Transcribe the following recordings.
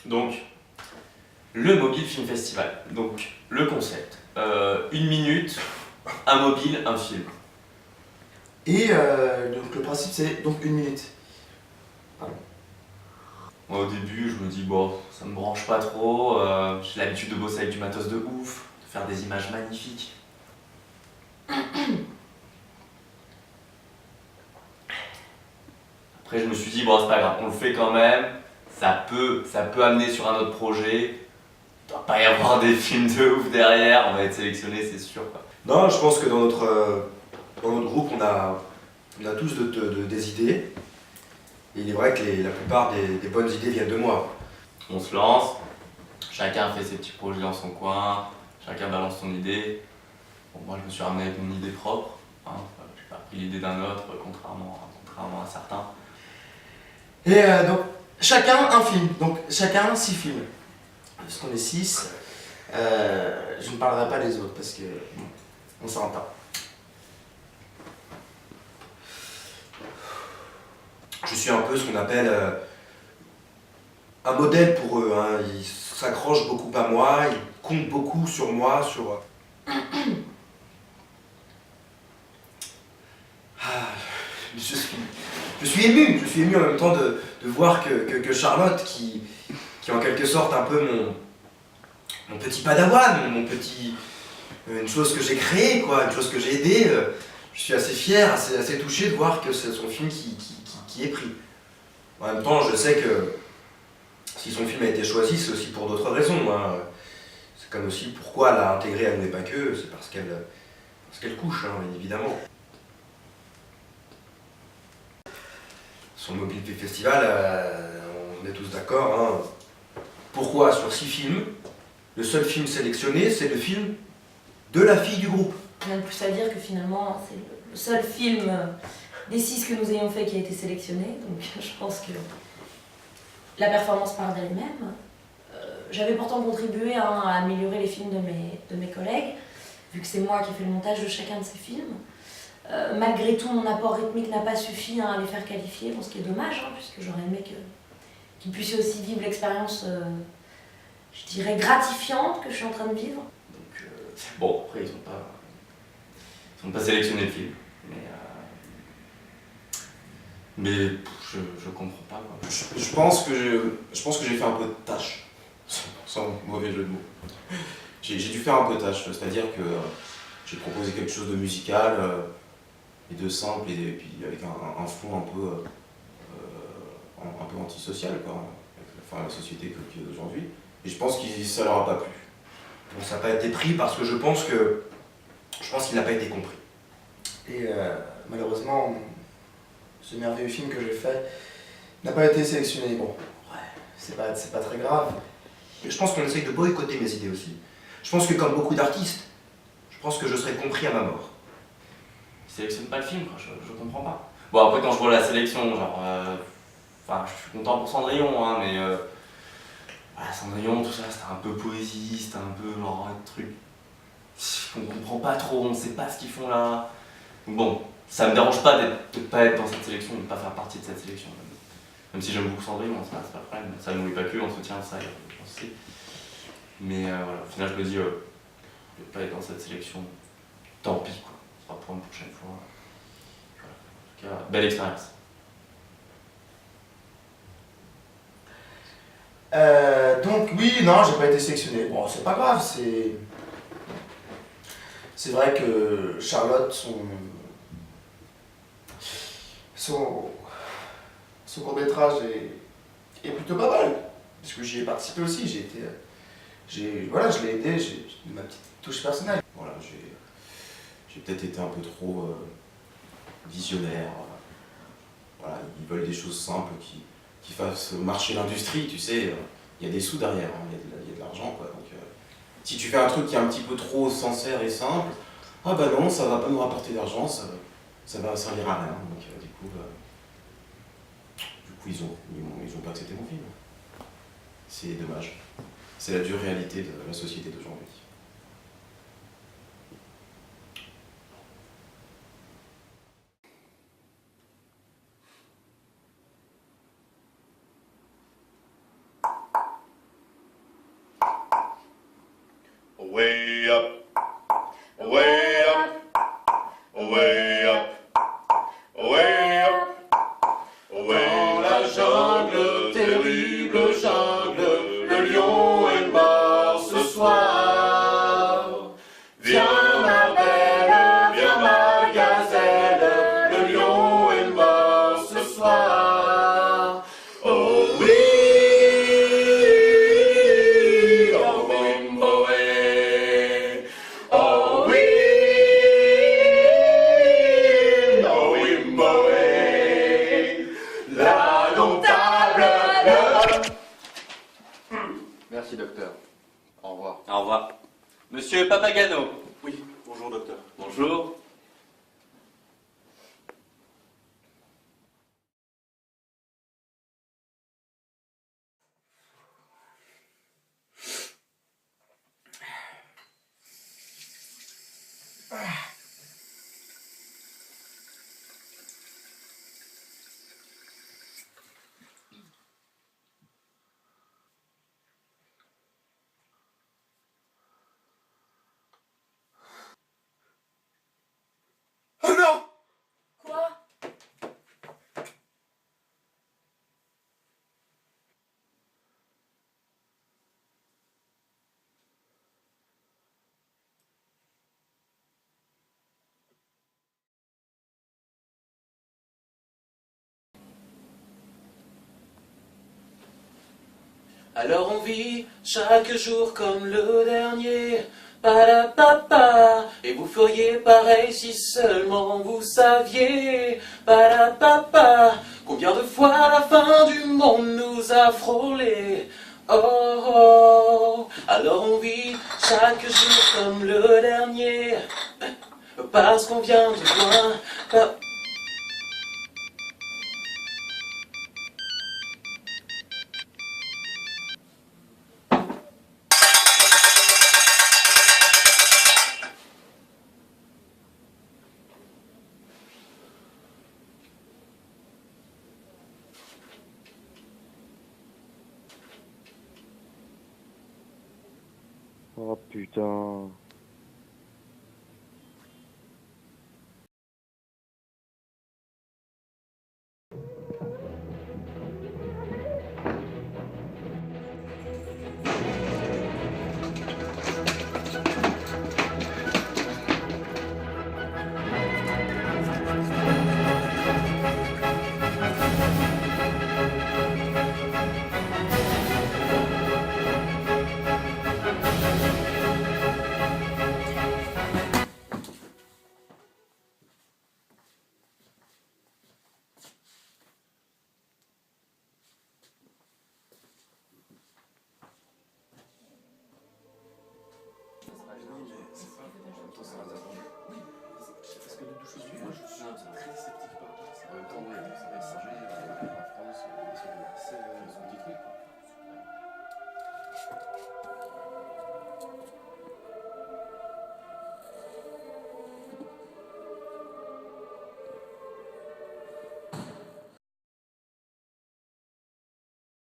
Donc, le Mobile Film Festival. Donc, le concept. 1 minute, un mobile, un film. Et donc le principe c'est donc 1 minute. Pardon. Moi, au début, je me dis, bon, ça me branche pas trop. J'ai l'habitude de bosser avec du matos de ouf, de faire des images magnifiques. Après, je me suis dit, bon, c'est pas grave, on le fait quand même. Ça peut amener sur un autre projet. Il doit pas y avoir des films de ouf derrière, on va être sélectionné, c'est sûr, quoi. Non, je pense que dans notre groupe, on a tous des idées. Et il est vrai que la plupart des bonnes idées viennent de moi. On se lance, chacun fait ses petits projets dans son coin, chacun balance son idée. Bon, moi, je me suis ramené avec mon idée propre. Hein. J'ai pas pris l'idée d'un autre, contrairement à certains. Et donc, chacun un film. Donc, chacun 6 films. Parce qu'on est 6. Je ne parlerai pas des autres parce que bon, on s'entend. Je suis un peu ce qu'on appelle un modèle pour eux. Hein. Ils s'accrochent beaucoup à moi, ils comptent beaucoup sur moi, sur... Je suis ému en même temps de voir que Charlotte, qui est en quelque sorte un peu mon petit padawan, une chose que j'ai créée, quoi, une chose que j'ai aidée. Je suis assez fier, assez touché de voir que c'est son film qui est pris. En même temps, je sais que si son film a été choisi, c'est aussi pour d'autres raisons. Hein. C'est comme aussi pourquoi elle a intégré à nous et pas que, c'est parce qu'elle couche, hein, bien évidemment. Son Mobile Film Festival, on est tous d'accord. Hein. Pourquoi sur 6 films, le seul film sélectionné, c'est le film de la fille du groupe. Rien de plus à dire que finalement, c'est le seul film des 6 que nous ayons fait qui a été sélectionné. Donc je pense que la performance parle d'elle-même. J'avais pourtant contribué à améliorer les films de mes collègues, vu que c'est moi qui ai fait le montage de chacun de ces films. Malgré tout, mon apport rythmique n'a pas suffi à les faire qualifier, bon, ce qui est dommage, hein, puisque j'aurais aimé qu'ils puissent aussi vivre l'expérience, je dirais, gratifiante que je suis en train de vivre. Donc, bon, après, ils sont pas sélectionnés le film. Mais je comprends pas, quoi. Je pense que j'ai fait un peu de tâche, sans mauvais jeu de mots. J'ai dû faire un peu de tâche, c'est-à-dire que j'ai proposé quelque chose de musical et de simple, et puis avec un fond un peu antisocial, quoi, avec la société qui est d'aujourd'hui. Et je pense que ça leur a pas plu. Bon, ça n'a pas été pris parce que je pense qu'il n'a pas été compris. Et malheureusement, ce merveilleux film que j'ai fait n'a pas été sélectionné. Bon, ouais, c'est pas très grave. Je pense qu'on essaye de boycotter mes idées aussi. Je pense que comme beaucoup d'artistes, je pense que je serai compris à ma mort. Ils sélectionnent pas le film, quoi, je comprends pas. Bon, après, quand je vois la sélection, genre. Enfin, je suis content pour Cendrillon, hein, mais. Voilà, Cendrillon, tout ça, c'était un peu poésie, c'était un peu genre un truc qu'on comprend pas trop, on sait pas ce qu'ils font là. Donc bon, ça me dérange pas de pas être dans cette sélection, de pas faire partie de cette sélection. Même si j'aime beaucoup Cendrillon, c'est pas le problème. Ça nous pas que, on soutient ça, on sait. Mais voilà, au final, je me dis, je vais pas être dans cette sélection, tant pis, quoi. Ce sera pour une prochaine fois. Voilà. En tout cas, belle expérience. Donc oui, non, j'ai pas été sélectionné. Bon, c'est pas grave, c'est vrai que Charlotte, son court-métrage est plutôt pas mal. Parce que j'y ai participé aussi, voilà, je l'ai aidé, j'ai ma petite touche personnelle. Voilà, j'ai peut-être été un peu trop visionnaire. Voilà, ils veulent des choses simples qui fassent marcher l'industrie, tu sais. Il y a des sous derrière, hein, il y a de l'argent, quoi. Donc, si tu fais un truc qui est un petit peu trop sincère et simple, ah bah non, ça va pas nous rapporter d'argent, ça va servir à rien. Donc du coup ils ont pas accepté mon film. C'est dommage. C'est la dure réalité de la société d'aujourd'hui. way up, way up, way up, way up. Dans la jungle, terrible jungle, le lion est mort ce soir. Viens ma belle, viens ma gazelle, le lion est mort ce soir. Oh oui, oh Wimboé, oh oui, oh Wimboé, l'indomptable. Merci, docteur. Au revoir. Au revoir. Monsieur Papagano. Oui, bonjour docteur. Bonjour. Oh non! Quoi? Alors on vit chaque jour comme le dernier, Padapapa, et vous feriez pareil si seulement vous saviez, Padapapa, combien de fois la fin du monde nous a frôlés. Oh, oh, alors on vit chaque jour comme le dernier, parce qu'on vient de loin. Oh putain.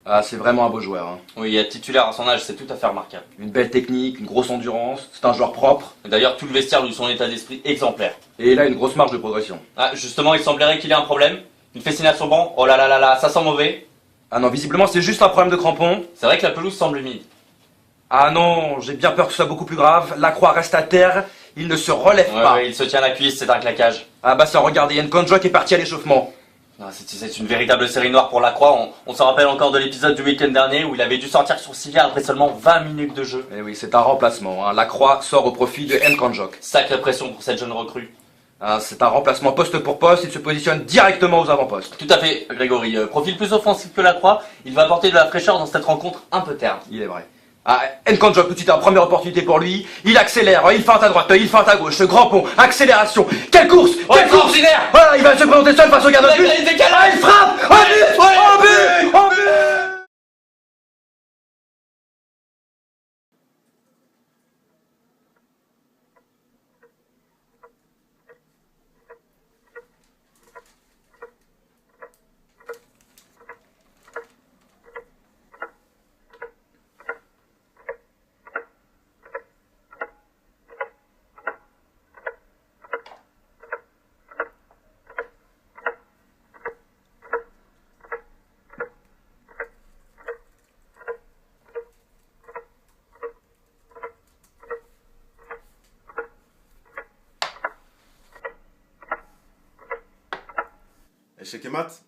Ah, c'est vraiment un beau joueur. Hein. Oui, être titulaire à son âge, c'est tout à fait remarquable. Une belle technique, une grosse endurance, c'est un joueur propre. D'ailleurs, tout le vestiaire lui son état d'esprit exemplaire. Et il a une grosse marge de progression. Ah, justement, il semblerait qu'il ait un problème. Une fessine à son banc. Oh là là là là, ça sent mauvais. Ah non, visiblement c'est juste un problème de crampon. C'est vrai que la pelouse semble humide. Ah non, j'ai bien peur que ce soit beaucoup plus grave. La croix reste à terre, il ne se relève Ouais, pas. ouais, il se tient à la cuisse, c'est un claquage. Ah bah ça, regardez, Yann Konjok est parti à l'échauffement. Ah, c'est une véritable série noire pour la Croix. On s'en rappelle encore de l'épisode du week-end dernier où il avait dû sortir sur civière après seulement 20 minutes de jeu. Eh oui, c'est un remplacement. Hein. La croix sort au profit de Yann Konjok. Sacrée pression pour cette jeune recrue. Ah, c'est un remplacement poste pour poste, il se positionne directement aux avant-postes. Tout à fait, Grégory. Profil plus offensif que la Croix, il va apporter de la fraîcheur dans cette rencontre un peu terne. Il est vrai. Ah, Nkanjok, tout de suite, première opportunité pour lui. Il accélère, il feinte à droite, il feinte à gauche, grand pont, accélération. Quelle course! Quelle course! Extraordinaire! Voilà, il va se présenter seul face au gardien de but. Il décale! Ah, il frappe! En but! En but! échec et maths.